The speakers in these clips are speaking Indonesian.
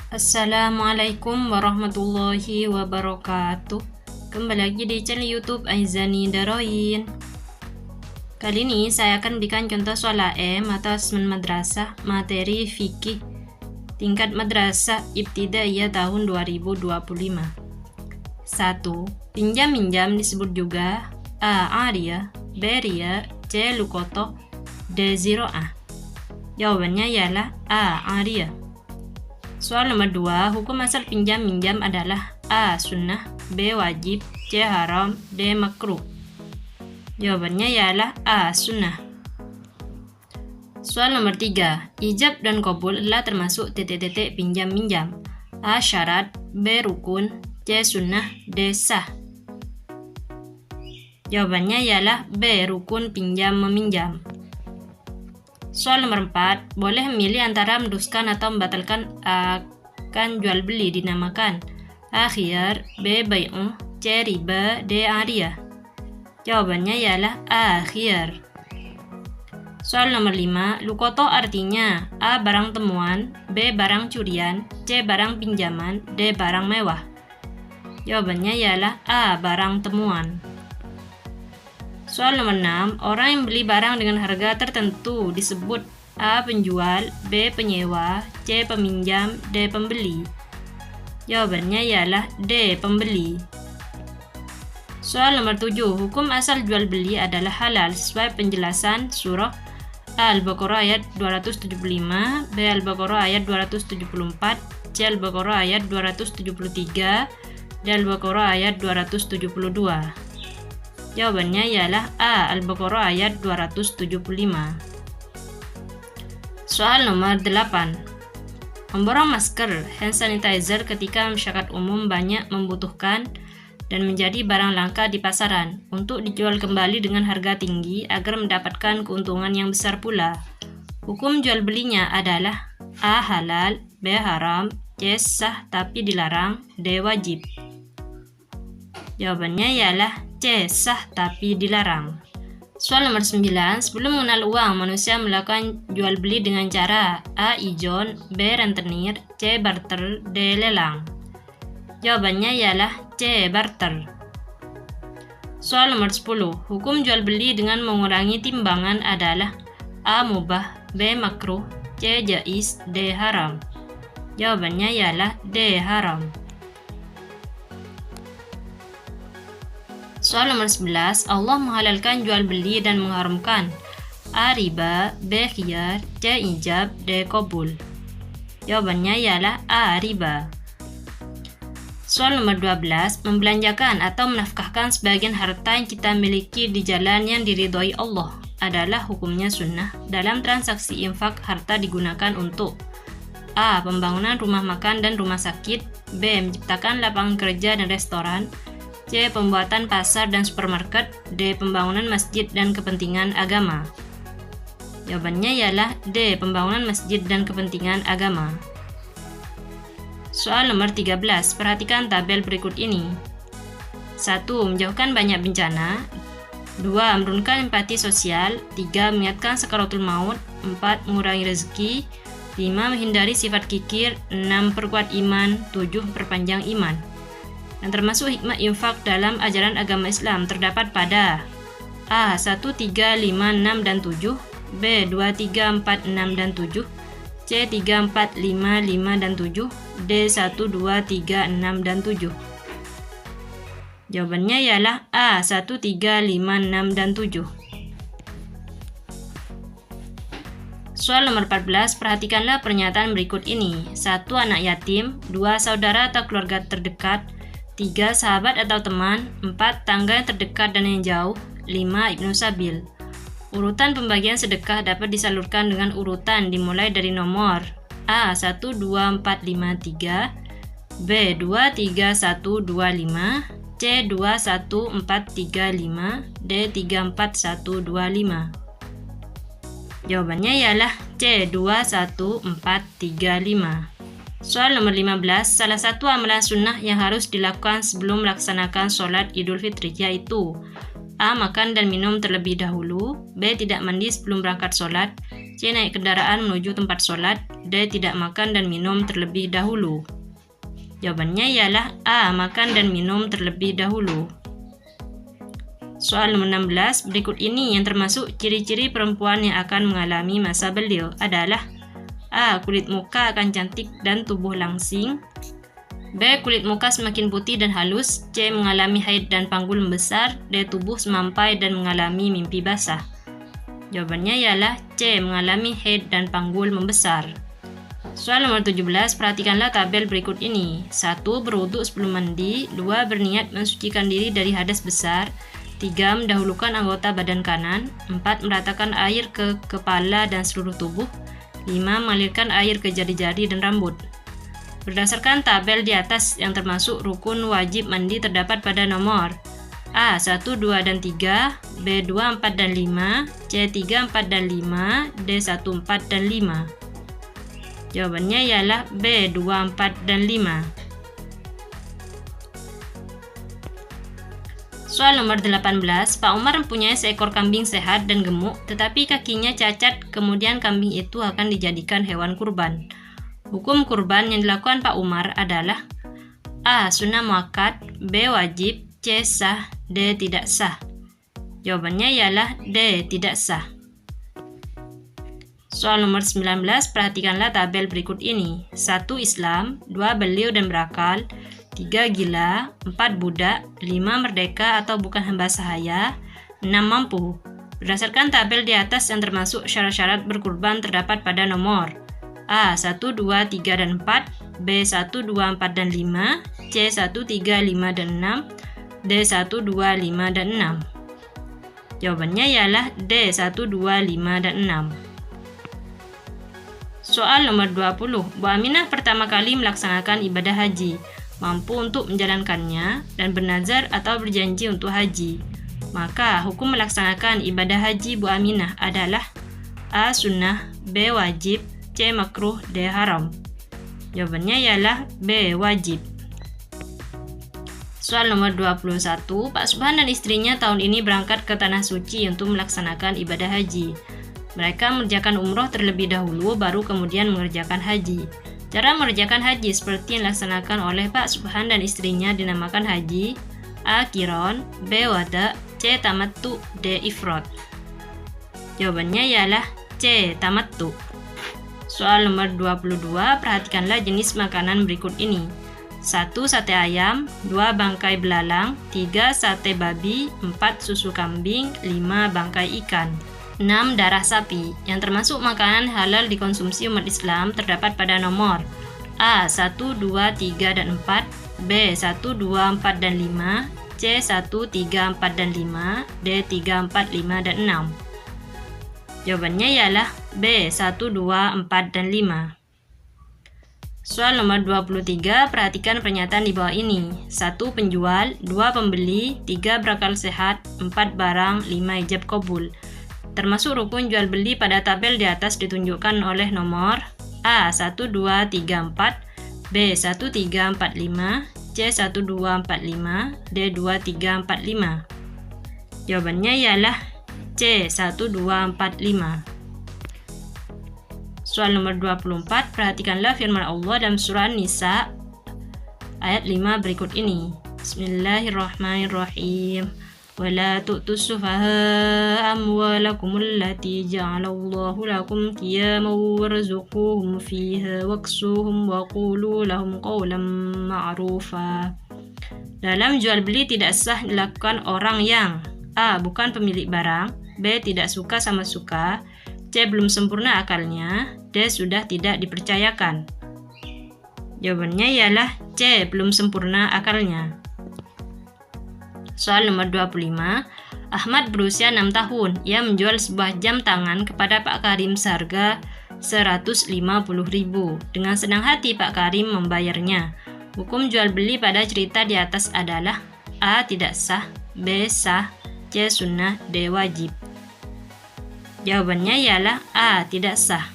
Assalamualaikum warahmatullahi wabarakatuh. Kembali lagi di channel YouTube Aizani Daroin. Kali ini saya akan berikan contoh soal AM atau asesmen madrasah materi fikih tingkat madrasah ibtidaiyah tahun 2025. 1. Pinjam-minjam disebut juga A. Ariyah, B. Riya, C. Lukoto, D. Ziro'ah. Jawabannya ialah A. Ariyah. Soal nomor 2, hukum asal pinjam-minjam adalah A. Sunnah, B. Wajib, C. Haram, D. Makruh. Jawabannya ialah A. Sunnah. Soal nomor 3, ijab dan qabul adalah termasuk titik-titik pinjam-minjam. A. Syarat, B. Rukun, C. Sunnah, D. Sah. Jawabannya ialah B. Rukun pinjam-meminjam. Soal nomor 4, boleh memilih antara meneruskan atau membatalkan akan jual beli dinamakan A. Khiyar, B. Bai'u, C. Riba, D. Ariyah. Jawabannya ialah A. Khiyar. Soal nomor 5, lukoto artinya A. Barang temuan, B. Barang curian, C. Barang pinjaman, D. Barang mewah. Jawabannya ialah A. Barang temuan. Soal nomor 6, orang yang beli barang dengan harga tertentu disebut A. Penjual, B. Penyewa, C. Peminjam, D. Pembeli. Jawabannya ialah D. Pembeli. Soal nomor 7, hukum asal jual beli adalah halal sesuai penjelasan surah Al-Baqarah ayat 275, B. Al-Baqarah ayat 274, C. Al-Baqarah ayat 273, D. Al-Baqarah ayat 272. Jawabannya ialah A. Al-Baqarah ayat 275. Soal nomor 8. Memborong masker, hand sanitizer ketika masyarakat umum banyak membutuhkan dan menjadi barang langka di pasaran untuk dijual kembali dengan harga tinggi agar mendapatkan keuntungan yang besar pula. Hukum jual belinya adalah A. Halal, B. Haram, C. Sah tapi dilarang, D. Wajib. Jawabannya ialah C. Sah tapi dilarang. Soal nomor 9, sebelum mengenal uang, manusia melakukan jual beli dengan cara A. Ijon, B. Rentenir, C. Barter, D. Lelang. Jawabannya ialah C. Barter. Soal nomor 10, hukum jual beli dengan mengurangi timbangan adalah A. Mubah, B. Makruh, C. Jaiz, D. Haram. Jawabannya ialah D. Haram. Soal nomor 11, Allah menghalalkan jual beli dan mengharamkan A. Riba, B. Khiyar, C. Ijab, D. Qabul. Jawabannya ialah A. Riba. Soal nomor 12, membelanjakan atau menafkahkan sebagian harta yang kita miliki di jalan yang diridhoi Allah adalah hukumnya sunnah dalam transaksi infak. Harta digunakan untuk A. Pembangunan rumah makan dan rumah sakit, B. Menciptakan lapangan kerja dan restoran, C. Pembuatan pasar dan supermarket, D. Pembangunan masjid dan kepentingan agama. Jawabannya ialah D. Pembangunan masjid dan kepentingan agama. Soal nomor 13, perhatikan tabel berikut ini. 1. Menjauhkan banyak bencana. 2. Menurunkan empati sosial. 3. Mengingatkan sakaratul maut. 4. Mengurangi rezeki. 5. Menghindari sifat kikir. 6. Perkuat iman. 7. Perpanjang iman. Dan termasuk hikmah infak dalam ajaran agama Islam terdapat pada A. 1, 3, 5, 6, dan 7, B. 2, 3, 4, 6, dan 7, C. 3, 4, 5, 5, dan 7, D. 1, 2, 3, 6, dan 7. Jawabannya ialah A. 1, 3, 5, 6, dan 7. Soal nomor 14, perhatikanlah pernyataan berikut ini. 1. Anak yatim. 2. Saudara atau keluarga terdekat. 3. Sahabat atau teman. 4. Tangga yang terdekat dan yang jauh. 5. Ibnu Sabil. Urutan pembagian sedekah dapat disalurkan dengan urutan dimulai dari nomor A. 1, 2, 4, 5, 3, B. 2, 3, 1, 2, 5, C. 2, 1, 4, 3, 5, D. 3, 4, 1, 2, 5. Jawabannya ialah C. 2, 1, 4, 3, 5. Soal nomor 15, salah satu amalan sunnah yang harus dilakukan sebelum melaksanakan sholat Idul Fitri yaitu A. Makan dan minum terlebih dahulu, B. Tidak mandi sebelum berangkat sholat, C. Naik kendaraan menuju tempat sholat, D. Tidak makan dan minum terlebih dahulu. Jawabannya ialah A. Makan dan minum terlebih dahulu. Soal nomor 16, berikut ini yang termasuk ciri-ciri perempuan yang akan mengalami masa beliau adalah A. Kulit muka akan cantik dan tubuh langsing. B. Kulit muka semakin putih dan halus. C. Mengalami haid dan panggul membesar. D. Tubuh semampai dan mengalami mimpi basah. Jawabannya ialah C. Mengalami haid dan panggul membesar. Soal nomor 17, perhatikanlah tabel berikut ini. 1. Berwudu sebelum mandi. 2. Berniat mensucikan diri dari hadas besar. 3. Mendahulukan anggota badan kanan. 4. Meratakan air ke kepala dan seluruh tubuh. 5. Mengalirkan air ke jari-jari dan rambut. Berdasarkan tabel di atas yang termasuk rukun wajib mandi terdapat pada nomor A. 1, 2, dan 3, B. 2, 4, dan 5, C. 3, 4, dan 5, D. 1, 4, dan 5. Jawabannya ialah B. 2, 4, dan 5. Soal nomor 18, Pak Umar mempunyai seekor kambing sehat dan gemuk, tetapi kakinya cacat, kemudian kambing itu akan dijadikan hewan kurban. Hukum kurban yang dilakukan Pak Umar adalah A. Sunnah muakkad, B. Wajib, C. Sah, D. Tidak sah. Jawabannya ialah D. Tidak sah. Soal nomor 19, perhatikanlah tabel berikut ini. 1. Islam, 2. Beliau dan berakal, 3. Gila, 4. Budak, 5. Merdeka atau bukan hamba sahaya, 6. Mampu. Berdasarkan tabel di atas yang termasuk syarat-syarat berkurban terdapat pada nomor A. 1, 2, 3, dan 4, B. 1, 2, 4, dan 5, C. 1, 3, 5, dan 6, D. 1, 2, 5, dan 6. Jawabannya ialah D. 1, 2, 5, dan 6. Soal nomor 20, Bu Aminah pertama kali melaksanakan ibadah haji, mampu untuk menjalankannya, dan bernazar atau berjanji untuk haji. Maka hukum melaksanakan ibadah haji Bu Aminah adalah A. Sunnah, B. Wajib, C. Makruh, D. Haram. Jawabannya ialah B. Wajib. Soal nomor 21, Pak Subhan dan istrinya tahun ini berangkat ke Tanah Suci untuk melaksanakan ibadah haji. Mereka mengerjakan umroh terlebih dahulu, baru kemudian mengerjakan haji. Cara mengerjakan haji seperti yang dilaksanakan oleh Pak Subhan dan istrinya dinamakan haji A. Qiran, B. Wada, C. Tamattu, D. Ifrad. Jawabannya ialah C. Tamattu. Soal nomor 22, perhatikanlah jenis makanan berikut ini. 1. Sate ayam, 2. Bangkai belalang, 3. Sate babi, 4. Susu kambing, 5. Bangkai ikan. 6. Darah sapi. Yang termasuk makanan halal dikonsumsi umat Islam terdapat pada nomor A. 1, 2, 3, dan 4, B. 1, 2, 4, dan 5, C. 1, 3, 4, dan 5, D. 3, 4, 5, dan 6. Jawabannya ialah B. 1, 2, 4, dan 5. Soal nomor 23, perhatikan pernyataan di bawah ini. 1. Penjual, 2. Pembeli, 3. Berakal sehat, 4. Barang, 5. Ijab kabul. Termasuk rukun jual beli pada tabel di atas ditunjukkan oleh nomor A. 1, 2, 3, 4, B. 1, 3, 4, 5, C. 1, 2, 4, 5, D. 2, 3, 4, 5. Jawabannya ialah C. 1, 2, 4, 5. Soal nomor 24, perhatikanlah firman Allah dalam surah An-Nisa ayat 5 berikut ini. Bismillahirrahmanirrahim. ولا تؤتوا السفهاء أموالكم التي جعل الله لكم قياما وارزقوهم فيها واكسوهم وقولوا لهم قولا معروفا. Dalam jual beli tidak sah dilakukan orang yang A. Bukan pemilik barang, B. Tidak suka sama suka, C. Belum sempurna akalnya, D. Sudah tidak dipercayakan. Jawabannya ialah C. Belum sempurna akalnya. Soal nomor 25, Ahmad berusia 6 tahun. Ia menjual sebuah jam tangan kepada Pak Karim seharga 150.000. Dengan senang hati Pak Karim membayarnya. Hukum jual beli pada cerita di atas adalah A. Tidak sah, B. Sah, C. Sunnah, D. Wajib. Jawabannya ialah A. Tidak sah.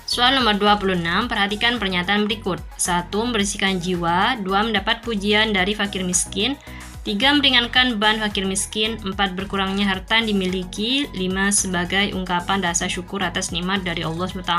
Soal nomor 26, perhatikan pernyataan berikut. 1. Membersihkan jiwa, 2. Mendapat pujian dari fakir miskin, 3. Meringankan beban fakir miskin, 4. Berkurangnya harta yang dimiliki, 5. Sebagai ungkapan rasa syukur atas nikmat dari Allah SWT.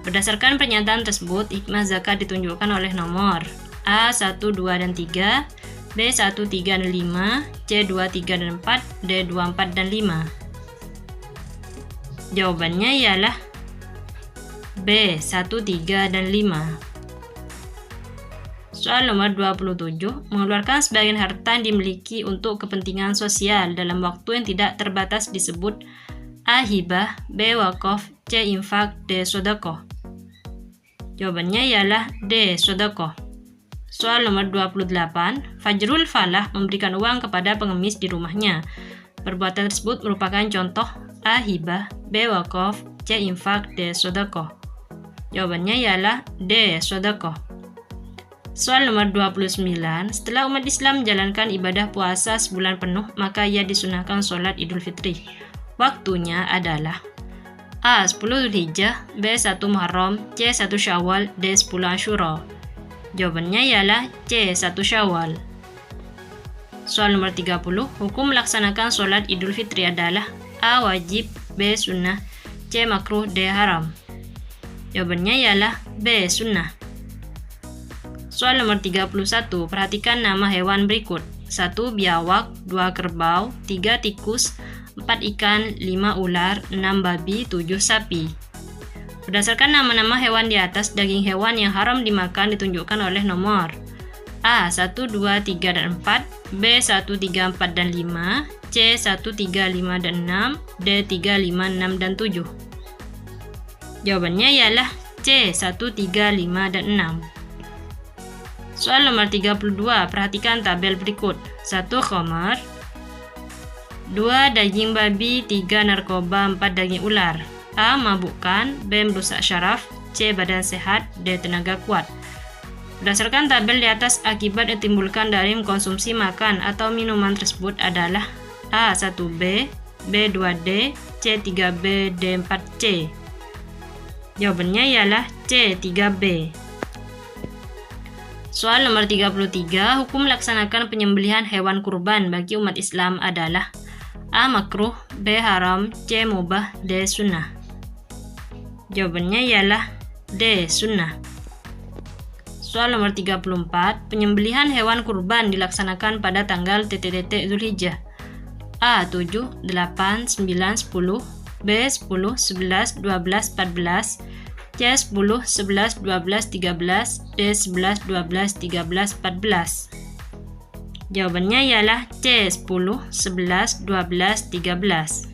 Berdasarkan pernyataan tersebut, hikmah zakat ditunjukkan oleh nomor A. 1, 2, dan 3, B. 1, 3, dan 5, C. 2, 3, dan 4, D. 2, 4, dan 5. Jawabannya ialah B. 1, 3, dan 5. Soal nomor 27, mengeluarkan sebagian harta yang dimiliki untuk kepentingan sosial dalam waktu yang tidak terbatas disebut A. Hibah, B. Wakaf, C. Infak, D. Sedekah. Jawabannya ialah D. Sedekah. Soal nomor 28, Fajrul Falah memberikan uang kepada pengemis di rumahnya. Perbuatan tersebut merupakan contoh A. Hibah, B. Wakaf, C. Infak, D. Sedekah. Jawabannya ialah D. Sedekah. Soal nomor 29, setelah umat Islam menjalankan ibadah puasa sebulan penuh, maka ia disunahkan sholat Idul Fitri. Waktunya adalah A. 10 Dzulhijjah, B. 1 Muharram, C. 1 Syawal, D. 10 Asyura. Jawabannya ialah C. 1 Syawal. Soal nomor 30, hukum melaksanakan sholat Idul Fitri adalah A. Wajib, B. Sunnah, C. Makruh, D. Haram. Jawabannya ialah B. Sunnah. Soal nomor 31, perhatikan nama hewan berikut. 1. Biawak, 2. Kerbau, 3. Tikus, 4 ikan, 5 ular, 6 babi, 7 sapi. Berdasarkan nama-nama hewan di atas, daging hewan yang haram dimakan ditunjukkan oleh nomor A. 1, 2, 3, dan 4, B. 1, 3, 4, dan 5, C. 1, 3, 5, dan 6, D. 3, 5, 6, dan 7. Jawabannya ialah C. 1, 3, 5, dan 6. Soal nomor 32, perhatikan tabel berikut. 1. Khamar, 2. Daging babi, 3. Narkoba, 4. Daging ular. A. Mabukkan, B. Merusak syaraf, C. Badan sehat, D. Tenaga kuat. Berdasarkan tabel di atas, akibat yang ditimbulkan dari mengkonsumsi makan atau minuman tersebut adalah A. 1B, B. 2D, C. 3B, D. 4C. Jawabannya ialah C. 3B. Soal nomor 33, hukum melaksanakan penyembelihan hewan kurban bagi umat Islam adalah A. Makruh, B. Haram, C. Mubah, D. Sunnah. Jawabannya ialah D. Sunnah. Soal nomor 34, penyembelihan hewan kurban dilaksanakan pada tanggal Dzulhijjah. A. 7, 8, 9, 10, B. 10, 11, 12, 14, C. 10, 11, 12, 13, D. 11, 12, 13, 14. Jawabannya ialah C. 10, 11, 12, 13.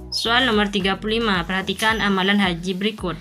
Soal nomor 35, perhatikan amalan haji berikut.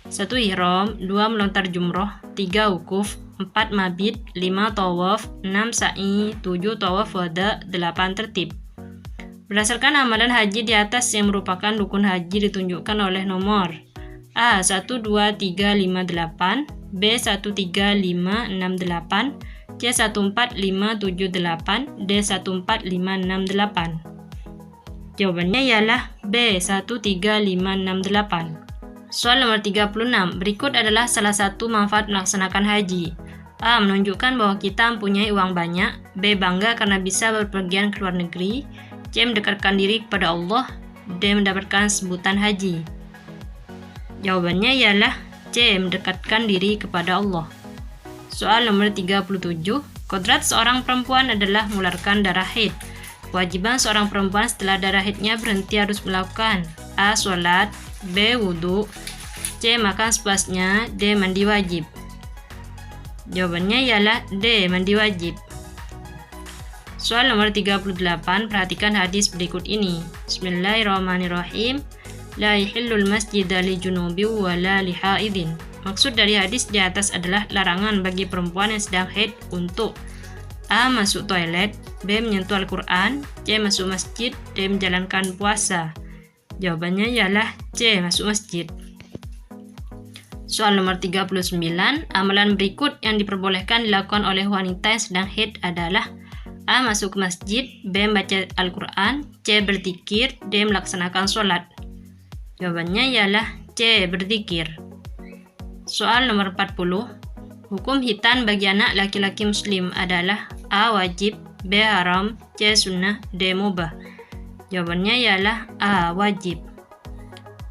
1. Ihram, 2. Melontar jumroh, 3. Wukuf, 4. Mabit, 5. Tawaf, 6. Sa'i, 7. Tawaf wada, 8. Tertib. Berdasarkan amalan haji di atas yang merupakan rukun haji ditunjukkan oleh nomor A. 1, 2, 3, 5, 8, B. 1, 3, 5, 6, 8, C. 1, 4, 5, 7, 8, D. 1, 4, 5, 6, 8. Jawabannya ialah B. 1, 3, 5, 6, 8. Soal nomor 36, berikut adalah salah satu manfaat melaksanakan haji. A. Menunjukkan bahwa kita mempunyai uang banyak, B. Bangga karena bisa berpergian ke luar negeri, C. Mendekatkan diri kepada Allah, D. Mendapatkan sebutan haji. Jawabannya ialah C. Mendekatkan diri kepada Allah. Soal nomor 37, kodrat seorang perempuan adalah mengeluarkan darah haid. Kewajiban seorang perempuan setelah darah haidnya berhenti harus melakukan A. Sholat, B. Wudhu, C. Makan sepuasnya, D. Mandi wajib. Jawabannya ialah D. Mandi wajib. Soal nomor 38, perhatikan hadis berikut ini. Bismillahirrahmanirrahim. La yahillul masjida li junubi wa la li haidin. Maksud dari hadis di atas adalah larangan bagi perempuan yang sedang haid untuk A. Masuk toilet, B. Menyentuh Al-Quran, C. Masuk masjid, D. Menjalankan puasa. Jawabannya ialah C. Masuk masjid. Soal nomor 39, amalan berikut yang diperbolehkan dilakukan oleh wanita yang sedang haid adalah A. Masuk ke masjid, B. Membaca Al-Quran, C. Berzikir, D. Melaksanakan sholat. Jawabannya ialah C. Berzikir. Soal nomor 40, hukum hitan bagi anak laki-laki muslim adalah A. Wajib, B. Haram, C. Sunnah, D. Mubah. Jawabannya ialah A. Wajib.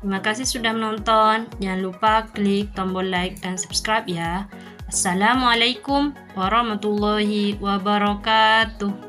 Terima kasih sudah menonton. Jangan lupa klik tombol like dan subscribe ya. Assalamualaikum warahmatullahi wabarakatuh.